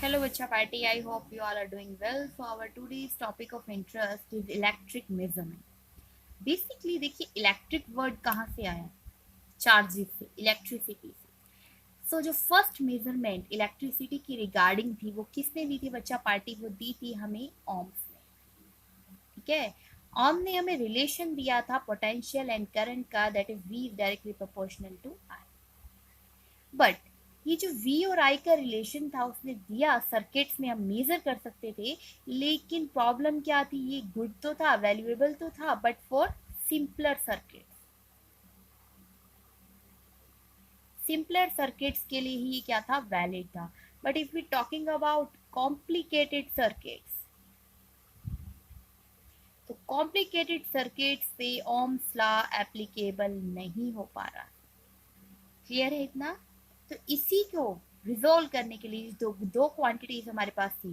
Hello, Vacha Party. I hope you all are doing well. So, our today's topic of interest is electric measurement. Basically, देखिए electric word कहाँ से आया? Charges से, electricity से. सो जो first measurement electricity की regarding थी वो किसने दी थी बच्चा पार्टी? वो दी थी हमें ओम्स ने. ठीक है. ओम ने हमें रिलेशन दिया था पोटेंशियल एंड करंट का, that is V directly proportional to I. But ये जो V और I का रिलेशन था उसने दिया, सर्किट्स में हम मेजर कर सकते थे. लेकिन प्रॉब्लम क्या थी? ये गुड तो था, वैल्यूएबल तो था, बट फॉर सिंपलर सर्किट्स के लिए ही क्या था? वैलिड था. But if we talking about complicated circuits, तो कॉम्प्लिकेटेड सर्किट्स पे ओम्स लॉ एप्लीकेबल नहीं हो पा रहा. क्लियर है इतना? तो इसी को रिजोल्व करने के लिए दो क्वांटिटीज हमारे पास थी,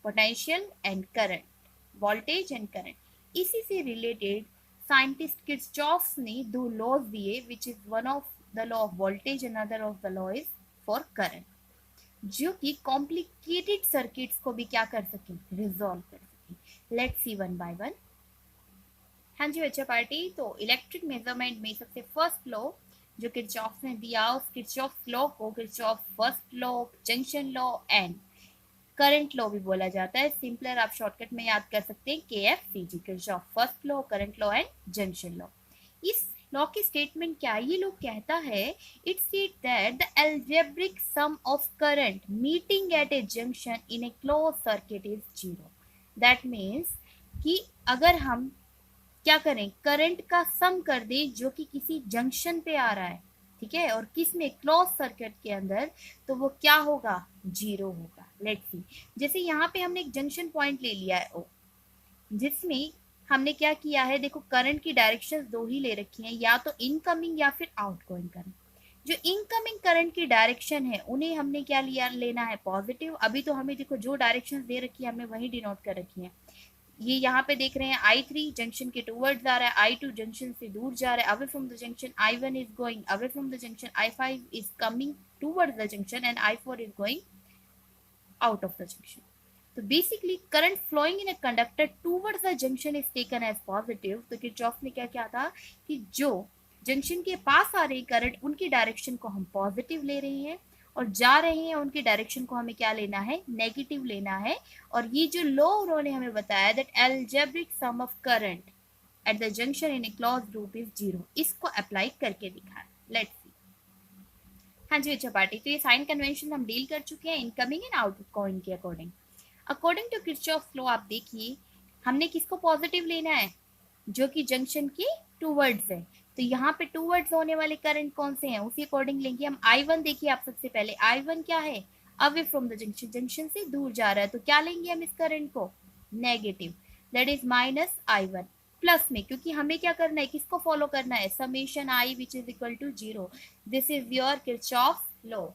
potential and current, voltage and current. इसी से रिलेटेड साइंटिस्ट किर्चॉफ ने दो लॉज दिए, which is one of the law of voltage and other of the law is for current, जो कि कॉम्प्लिकेटेड सर्किट्स को भी क्या कर सके? रिजोल्व कर सके. Let's see one by one. हाँ जी बच्चा पार्टी, तो इलेक्ट्रिक मेजरमेंट में सबसे फर्स्ट लॉ जो किर्चॉफ ने दिया, उस किर्चॉफ लॉ को Kirchhoff first law, junction law and current law भी बोला जाता है. सिंपलर आप शॉर्टकट में याद कर सकते हैं KFCG, Kirchhoff first law, current law and junction law. इस लॉ की स्टेटमेंट क्या? ये लॉ कहता है, it state that the algebraic sum of current meeting at a junction in a close circuit is zero. That means कि अगर हम क्या करें? करंट का सम कर दें जो कि किसी जंक्शन पे आ रहा है, ठीक है, और किस में? क्लोज सर्किट के अंदर, तो वो क्या होगा? जीरो होगा. Let's see. जैसे यहाँ पे हमने एक जंक्शन पॉइंट ले लिया है O, जिसमें हमने क्या किया है? देखो करंट की डायरेक्शन दो ही ले रखी हैं, या तो इनकमिंग या फिर आउटगोइंग करंट. जो इनकमिंग करंट की डायरेक्शन है उन्हें हमने क्या लिया? लेना है पॉजिटिव. अभी तो हमें देखो जो डायरेक्शन दे रखी है हमने वही डिनोट कर रखी है. ये यहाँ पे देख रहे हैं I3 जंक्शन के टूवर्ड्स जा रहा है, I2 जंक्शन से दूर जा रहा है, away from the junction. I1 is going away from the junction, I5 is coming towards the junction and I4 is going out of the junction. तो basically current flowing in a conductor towards the junction is taken as positive. तो Kirchhoff ने क्या किया था कि जो junction के पास आ रही करंट उनकी डायरेक्शन को हम पॉजिटिव ले रहे हैं, और जा रहे हैं उनकी डायरेक्शन को हमें क्या लेना है? नेगेटिव लेना है. और ये जो लॉ उन्होंने हमें बताया, that algebraic sum of current at the junction in a closed loop is zero, इसको अप्लाई करके दिखाया. Let's see. हाँ जी अच्छा पार्टी, तो ये साइन कन्वेंशन हम डील कर चुके हैं इनकमिंग एंड आउटगोइंग के according. According to Kirchhoff law आप देखिए, हमने किसको पॉजिटिव लेना है? जो कि जंक्शन के टूवर्ड्स है. तो यहाँ पे टूवर्ड्स होने वाले करंट कौन से हैं? उसी अकॉर्डिंग लेंगे हम. I1 देखिए आप सबसे पहले, I1 क्या है? Away from the junction, junction से दूर जा रहा है, तो क्या लेंगे हम इस करंट को? Negative. That is minus I1 plus में, क्योंकि हमें क्या करना है? किसको फॉलो करना है? Summation I which is equal to zero. This is your Kirchhoff law.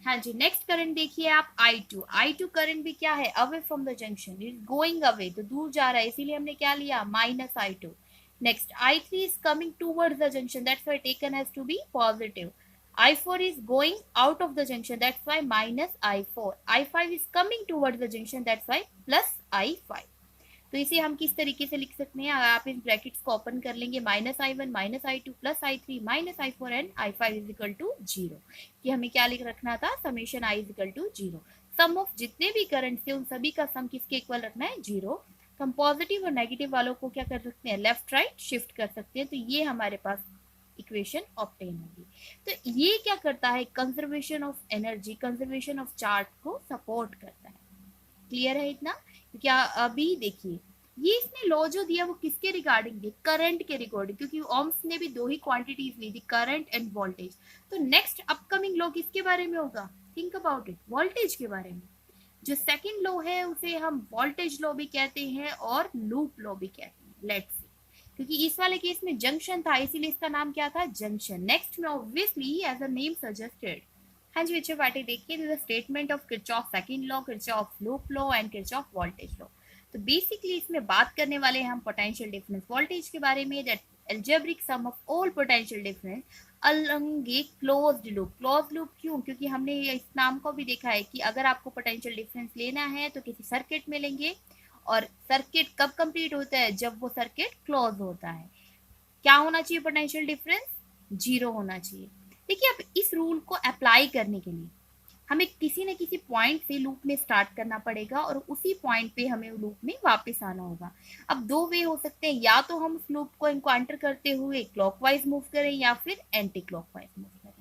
हाँ जी. नेक्स्ट करंट देखिए आप, I2 करंट भी क्या है? Away from the junction, is going away, तो दूर जा रहा है, इसीलिए हमने क्या लिया? Minus I2. Next I3 is coming towards the junction, that's why taken has to be positive. I4 is going out of the junction, that's why minus I4. I5 is coming towards the junction, that's why plus I5. तो इसे हम किस तरीके से लिख सकते हैं? अगर आप इन ब्रैकेट्स को ओपन कर लेंगे, minus I1 minus I2 plus I3 minus I4 and I5 is equal to zero. कि हमें क्या लिख रखना था? Summation I is equal to zero. Sum of जितने भी करंट थे उन सभी का सम किसके इक्वल रखना है? जीरो. हम पॉजिटिव और नेगेटिव वालों को क्या कर सकते हैं? लेफ्ट राइट शिफ्ट कर सकते हैं. तो ये हमारे पास इक्वेशन ऑब्टेन होगी. तो ये क्या करता है? Conservation of energy, conservation of charge को सपोर्ट करता है. क्लियर है इतना? क्या अभी देखिए, ये इसने लॉ जो दिया वो किसके रिगार्डिंग दी? करंट के रिगार्डिंग, क्योंकि ओम्स ने भी दो ही क्वांटिटीज ली थी, करंट एंड वोल्टेज. तो नेक्स्ट अपकमिंग लॉ किसके बारे में होगा? थिंक अबाउट इट, वोल्टेज के बारे में. जो सेकंड लॉ है उसे हम वोल्टेज लॉ भी कहते हैं और लूप लॉ भी कहते हैं. Let's see. क्योंकि इस वाले केस में जंक्शन था, इसीलिए इसका नाम क्या था? जंक्शन. नेक्स्ट में obviously as a name suggested. हाँ जी बच्चे पार्टी देखिए, statement of Kirchhoff second law, Kirchhoff loop law and Kirchhoff voltage law. तो बेसिकली इसमें बात करने वाले हैं हम पोटेंशियल डिफरेंस वोल्टेज के बारे में, that algebraic sum of all potential difference along a closed loop. Close loop क्यों? क्योंकि हमने इस नाम को भी देखा है कि अगर आपको पोटेंशियल डिफरेंस लेना है तो किसी सर्किट में लेंगे, और सर्किट कब कंप्लीट होता है? जब वो सर्किट क्लोज होता है। क्या होना चाहिए? पोटेंशियल डिफरेंस 0 होना चाहिए। देखिए, अब इस रूल को अप्लाई करने के लिए हमें किसी न किसी पॉइंट से लूप में स्टार्ट करना पड़ेगा और उसी पॉइंट पे हमें लूप में वापस आना होगा। अब दो वे हो सकते हैं, या तो हम उस लूप को एनकाउंटर करते हुए क्लॉकवाइज मूव करें या फिर एंटी क्लॉकवाइज मूव करें।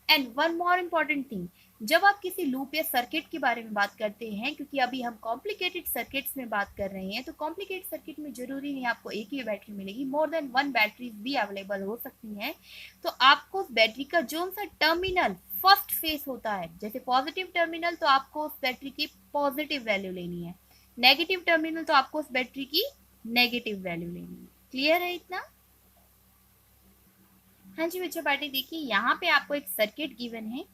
And one more important thing, जब आप किसी लूप या सर्किट के बारे में बात करते हैं, क्योंकि अभी हम कॉम्प्लिकेटेड सर्किट्स में बात कर रहे हैं, तो कॉम्प्लिकेटेड सर्किट में जरूरी नहीं आपको एक ही बैटरी मिलेगी, मोर देन वन बैटरीज भी अवेलेबल हो सकती हैं। तो आपको उस बैटरी का जो सा टर्मिनल फर्स्ट फेस होता है, जैसे पॉजिटिव टर्मिनल, तो आपको उस बैटरी की पॉजिटिव वैल्यू लेनी है, नेगेटिव टर्मिनल तो आपको उस बैटरी की नेगेटिव वैल्यू लेनी है। क्लियर है इतना? हाँ जी बच्चों, पार्टी देखिए, यहाँ पे आपको एक सर्किट गिवन है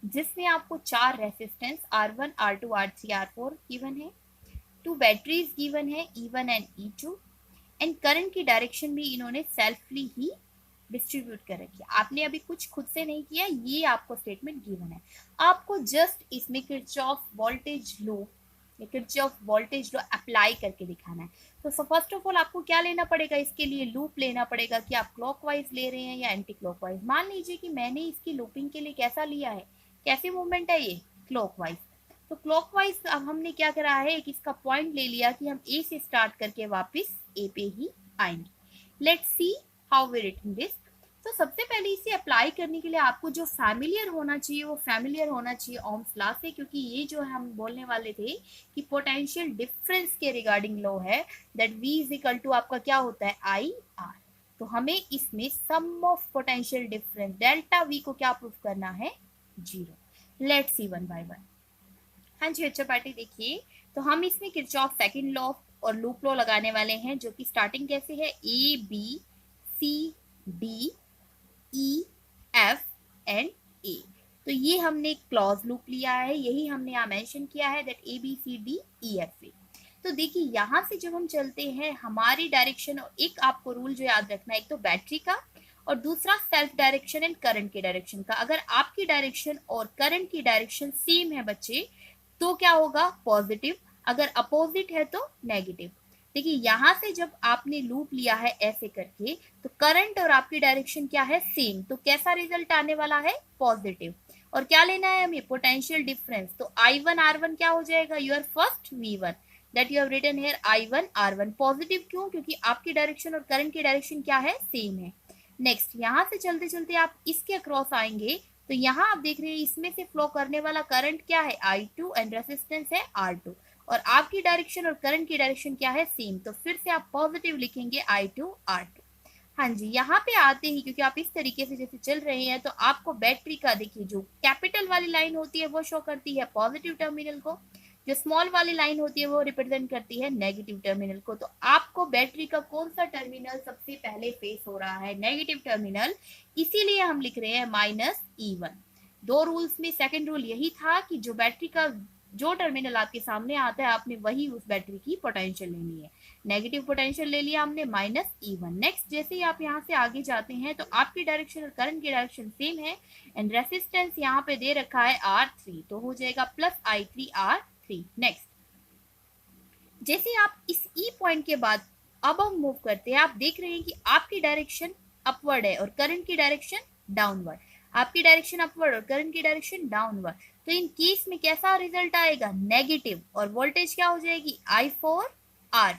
जिसमें आपको 4 resistance R1, R2, R3, R4 given है, 2 बैटरीज गिवन है E1 and E2, and current की डायरेक्शन भी इन्होंने सेल्फली ही डिस्ट्रीब्यूट कर रखी है। आपने अभी कुछ खुद से नहीं किया, ये आपको स्टेटमेंट गिवन है। आपको जस्ट इसमें किरचॉफ वोल्टेज लॉ या किरचॉफ वोल्टेज लॉ अप्लाई करके दिखाना है। तो फर्स्ट ऑफ ऑल आपको क्या लेना पड़ेगा? इसके लिए लूप लेना पड़ेगा कि आप क्लॉकवाइज ले रहे हैं या एंटी क्लॉकवाइज। मान लीजिए कि मैंने इसकी लूपिंग के लिए कैसा लिया है, कैसे मूवमेंट है ये? क्लॉकवाइज। तो क्लॉकवाइज अब हमने क्या करा है, एक इसका पॉइंट ले लिया कि हम ए से स्टार्ट करके वापस ए पे ही आएंगे। Let's see how we written this. तो सबसे पहले इसे अप्लाई करने के लिए आपको जो फैमिलियर होना चाहिए वो फैमिलियर होना चाहिए ओम्स लॉ से, क्योंकि ये जो है हम बोलने वाले थे कि पोटेंशियल डिफरेंस के रिगार्डिंग लॉ है, that V is equal to आपका क्या होता है? IR। तो हमें इसमें sum of potential difference delta V को क्या प्रूफ करना है? 0। Let's see one by one. हाँ जी अच्छा पार्टी देखिए, तो हम इसमें किरचॉफ सेकंड लॉ और लूप लॉ लगाने वाले हैं, जो कि स्टार्टिंग कैसे है? ABCD EF and A। तो ये हमने एक क्लॉज लूप लिया है, यही हमने यहाँ मेंशन किया है दैट ABCDEFA। तो देखिए यहाँ से जब हम चलते हैं हमारी डायरेक्शन, और एक आपको रूल जो याद रखना है, एक तो बैटरी का और दूसरा सेल्फ डायरेक्शन एंड करंट के डायरेक्शन का। अगर आपकी डायरेक्शन और करंट की डायरेक्शन सेम है बच्चे तो क्या होगा? पॉजिटिव। अगर अपोजिट है तो नेगेटिव। देखिए यहाँ से जब आपने लूप लिया है ऐसे करके, तो करंट और आपकी डायरेक्शन क्या है? सेम। तो कैसा रिजल्ट आने वाला है? पॉजिटिव। और क्या लेना है हमें? Potential difference. तो I1 R1 क्या हो जाएगा? Your first V1 that you have written here I1 R1। Positive क्यों? क्योंकि आपकी डायरेक्शन और करंट की डायरेक्शन क्या है? सेम है। नेक्स्ट यहाँ से चलते चलते आप इसके अक्रॉस आएंगे, तो यहाँ आप देख रहे हैं इसमें से फ्लो करने वाला करंट क्या है? I2 एंड रेसिस्टेंस है R2, और आपकी डायरेक्शन और करंट की डायरेक्शन क्या है? सेम। तो फिर से आप पॉजिटिव लिखेंगे I2 R2। हाँ जी, यहाँ पे आते ही क्योंकि आप इस तरीके से जैसे चल रहे हैं, तो आपको बैटरी का देखिए जो कैपिटल वाली लाइन होती है वो शो करती है पॉजिटिव टर्मिनल को, जो स्मॉल वाली लाइन होती है वो रिप्रेजेंट करती है नेगेटिव टर्मिनल को। तो आपको बैटरी का कौन सा टर्मिनल सबसे पहले फेस हो रहा है? Negative terminal. इसीलिए हम लिख रहे हैं -E1। दो रूल्स में सेकंड रूल यही था कि जो बैटरी का जो टर्मिनल आपके सामने आता है आपने वही उस बैटरी की पोटेंशियल लेनी है। नेगेटिव पोटेंशियल ले लिया हमने -E1। नेक्स्ट जैसे ही आप यहाँ से आगे जाते हैं तो आपकी डायरेक्शन और करंट की डायरेक्शन सेम है, एंड रेसिस्टेंस यहाँ पे दे रखा है R3, तो हो जाएगा +I3 R3। नेक्स्ट जैसे आप इस E पॉइंट के बाद अब हम मूव करते हैं, आप देख रहे हैं कि आपकी डायरेक्शन अपवर्ड है और करंट की डायरेक्शन डाउनवर्ड। आपकी डायरेक्शन अपवर्ड और करंट की डायरेक्शन डाउनवर्ड, तो इन केस में कैसा रिजल्ट आएगा? नेगेटिव। और वोल्टेज क्या हो जाएगी? I4 R।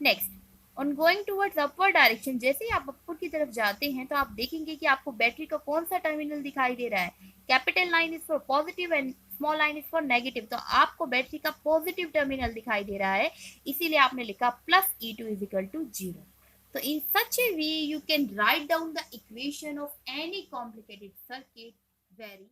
Next on going towards upward direction, जैसे ही आप अपवर्ड की तरफ जाते हैं तो आप देखेंगे कि आपको बैटरी का कौन सा टर्मिनल दिखाई दे रहा है? Capital line is for positive and small line is for negative. तो आपको बैटरी का पॉजिटिव टर्मिनल दिखाई दे रहा है, इसीलिए आपने लिखा +E2 is equal to 0। So in such a way you can write down the equation of any complicated circuit very